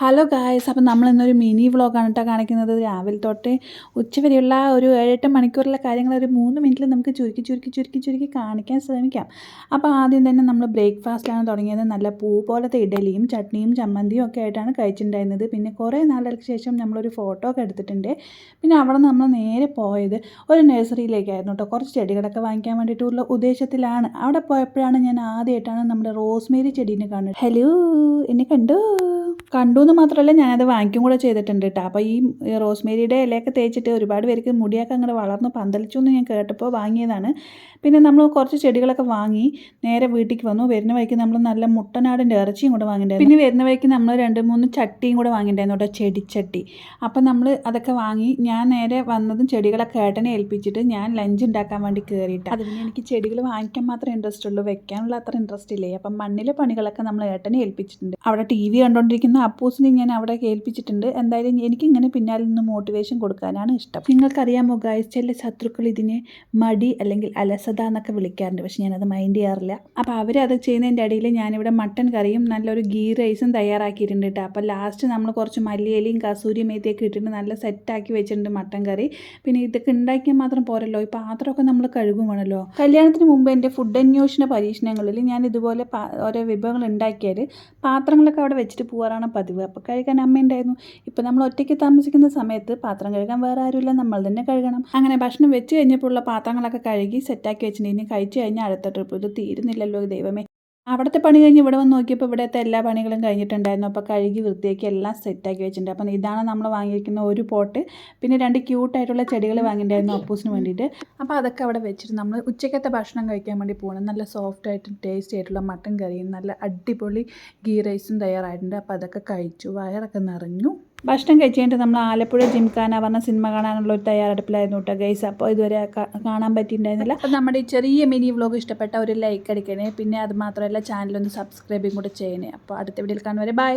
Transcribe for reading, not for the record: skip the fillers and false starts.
Hello guys, അപ്പം നമ്മളിന്നൊരു mini വ്ളോഗാണ് കേട്ടോ കാണിക്കുന്നത്. രാവിലെ തൊട്ട് ഉച്ചവരെയുള്ള ഒരു 7-8 മണിക്കൂറിലെ കാര്യങ്ങൾ ഒരു 3 മിനിറ്റിൽ നമുക്ക് ചുരുക്കി കാണിക്കാൻ ശ്രമിക്കാം. അപ്പോൾ ആദ്യം തന്നെ നമ്മൾ ബ്രേക്ക്ഫാസ്റ്റിലാണ് തുടങ്ങിയത്. നല്ല പൂ പോലത്തെ ഇഡലിയും ചട്നിയും ചമ്മന്തിയും ഒക്കെ ആയിട്ടാണ് കഴിച്ചിട്ടുണ്ടായിരുന്നത്. പിന്നെ കുറേ നാളുകൾക്ക് ശേഷം നമ്മളൊരു ഫോട്ടോ ഒക്കെ എടുത്തിട്ടുണ്ട്. പിന്നെ അവിടെ നിന്ന് നമ്മൾ നേരെ പോയത് ഒരു നഴ്സറിയിലേക്കായിരുന്നു കേട്ടോ. കുറച്ച് ചെടികളൊക്കെ വാങ്ങിക്കാൻ വേണ്ടിയിട്ടുള്ള ഉദ്ദേശത്തിലാണ്. അവിടെ പോയപ്പോഴാണ് ഞാൻ ആദ്യമായിട്ടാണ് നമ്മുടെ റോസ്മേരി ചെടീനെ കാണുന്നത്. ഹലോ, എന്നെ കണ്ടു എന്ന് മാത്രമല്ല ഞാനത് വാങ്ങിക്കും കൂടെ ചെയ്തിട്ടുണ്ട് കേട്ടോ. അപ്പോൾ ഈ റോസ്മേരിയുടെ ഇലയൊക്കെ തേച്ചിട്ട് ഒരുപാട് പേർക്ക് മുടിയൊക്കെ അങ്ങനെ വളർന്ന് പന്തലിച്ചു എന്ന് ഞാൻ കേട്ടപ്പോൾ വാങ്ങിയതാണ്. പിന്നെ നമ്മൾ കുറച്ച് ചെടികളൊക്കെ വാങ്ങി നേരെ വീട്ടിലേക്ക് വന്നു. വരുന്ന വഴിക്ക് നമ്മൾ നല്ല മുട്ടനാടിൻ്റെ ഇറച്ചിയും കൂടെ വാങ്ങിയിട്ടുണ്ടായിരുന്നു. പിന്നെ വരുന്ന വഴിക്ക് നമ്മൾ 2-3 ചട്ടിയും കൂടെ വാങ്ങിയിട്ടുണ്ടായിരുന്നു കേട്ടോ, ചെടിച്ചട്ടി. അപ്പം നമ്മൾ അതൊക്കെ വാങ്ങി ഞാൻ നേരെ വന്നതും ചെടികളൊക്കെ ഏട്ടനെ ഏൽപ്പിച്ചിട്ട് ഞാൻ ലഞ്ച് ഉണ്ടാക്കാൻ വേണ്ടി കയറിയിട്ട്. അതിന് എനിക്ക് ചെടികൾ വാങ്ങിക്കാൻ മാത്രമേ ഇൻട്രസ്റ്റ് ഉള്ളൂ, വെക്കാനുള്ള അത്ര ഇൻട്രസ്റ്റ് ഇല്ലേ. അപ്പം മണ്ണിലെ പണികളൊക്കെ നമ്മൾ ഏട്ടനെ ഏൽപ്പിച്ചിട്ടുണ്ട്. അവിടെ TV കണ്ടുകൊണ്ടിരിക്കുന്ന അപ്പൂസിനെ ഞാൻ അവിടെ കേൾപ്പിച്ചിട്ടുണ്ട്. എന്തായാലും എനിക്കിങ്ങനെ പിന്നാലെ നിന്ന് മോട്ടിവേഷൻ കൊടുക്കാനാണ് ഇഷ്ടം. നിങ്ങൾക്കറിയാമോ ഗായ്സ്, ചില ശത്രുക്കൾ ഇതിനെ മടി അല്ലെങ്കിൽ അലസത എന്നൊക്കെ വിളിക്കാറുണ്ട്. പക്ഷെ ഞാനത് മൈൻഡ് ചെയ്യാറില്ല. അപ്പോൾ അവരത് ചെയ്യുന്നതിൻ്റെ ഇടയിൽ ഞാനിവിടെ മട്ടൻ കറിയും നല്ലൊരു ഗീ റൈസും തയ്യാറാക്കിയിട്ടുണ്ട് കേട്ടോ. അപ്പോൾ ലാസ്റ്റ് നമ്മൾ കുറച്ച് മല്ലിയിലയും കസൂരി മേത്തിയൊക്കെ ഇട്ടിട്ട് നല്ല സെറ്റാക്കി വെച്ചിട്ടുണ്ട് മട്ടൻ കറി. പിന്നെ ഇതൊക്കെ ഉണ്ടാക്കിയാൽ മാത്രം പോരല്ലോ, ഈ പാത്രമൊക്കെ നമ്മൾ കഴുകുവാണല്ലോ. കല്യാണത്തിന് മുമ്പ് എൻ്റെ ഫുഡ് അന്വേഷണ പരീക്ഷണങ്ങളിൽ ഞാൻ ഇതുപോലെ ഓരോ വിഭവങ്ങൾ ഉണ്ടാക്കിയാൽ പാത്രങ്ങളൊക്കെ അവിടെ വെച്ചിട്ട് പോകാറാണ് പതിവ്. അപ്പോൾ കഴുകാൻ അമ്മയുണ്ടായിരുന്നു. ഇപ്പോൾ നമ്മൾ ഒറ്റയ്ക്ക് താമസിക്കുന്ന സമയത്ത് പാത്രം കഴുകാൻ വേറെ ആരുമില്ല, നമ്മൾ തന്നെ കഴുകണം. അങ്ങനെ ഭക്ഷണം വെച്ച് കഴിഞ്ഞപ്പോൾ ഉള്ള പാത്രങ്ങളൊക്കെ കഴുകി സെറ്റാക്കി വെച്ചിട്ടുണ്ട്. ഇനി കഴിച്ച് കഴിഞ്ഞാൽ അടുത്ത ട്രിപ്പ്. ഇത് തീരുന്നില്ലല്ലോ ദൈവമേ. അവിടുത്തെ പണി കഴിഞ്ഞ് ഇവിടെ വന്ന് നോക്കിയപ്പോൾ ഇവിടുത്തെ എല്ലാ പണികളും കഴിഞ്ഞിട്ടുണ്ടായിരുന്നു. അപ്പോൾ കഴുകി വൃത്തിയാക്കി എല്ലാം സെറ്റാക്കി വെച്ചിട്ടുണ്ട്. അപ്പം ഇതാണ് നമ്മൾ വാങ്ങിയിരിക്കുന്ന ഒരു പോട്ട്. പിന്നെ 2 ക്യൂട്ടായിട്ടുള്ള ചെടികൾ വാങ്ങിയിട്ടുണ്ടായിരുന്നു അപ്പൂസിന് വേണ്ടിയിട്ട്. അപ്പോൾ അതൊക്കെ അവിടെ വെച്ചിട്ട് നമ്മൾ ഉച്ചക്കത്തെ ഭക്ഷണം കഴിക്കാൻ വേണ്ടി പോകണം. നല്ല സോഫ്റ്റായിട്ട് ടേസ്റ്റി ആയിട്ടുള്ള മട്ടൻ കറിയും നല്ല അടിപൊളി ഗീ റൈസും തയ്യാറായിട്ടുണ്ട്. അപ്പോൾ അതൊക്കെ കഴിച്ചു, വയറൊക്കെ നിറഞ്ഞു. ഭക്ഷണം കഴിച്ച് കഴിഞ്ഞിട്ട് നമ്മൾ ആലപ്പുഴ ജിംഖാന പറഞ്ഞ സിനിമ കാണാനുള്ള ഒരു തയ്യാറെടുപ്പിലായിരുന്നു കേട്ടോ ഗൈസ്. അപ്പോൾ ഇതുവരെ കാണാൻ പറ്റിയിട്ടുണ്ടായിരുന്നില്ല. അപ്പോൾ നമ്മുടെ ഈ ചെറിയ മിനി വ്ലോഗ് ഇഷ്ടപ്പെട്ട ഒരു ലൈക്ക് അടിക്കണേ. പിന്നെ അത് മാത്രമല്ല ചാനലൊന്ന് സബ്സ്ക്രൈബും കൂടെ ചെയ്യണേ. അപ്പോൾ അടുത്ത വീഡിയോയിൽ കാണുവരെ ബൈ.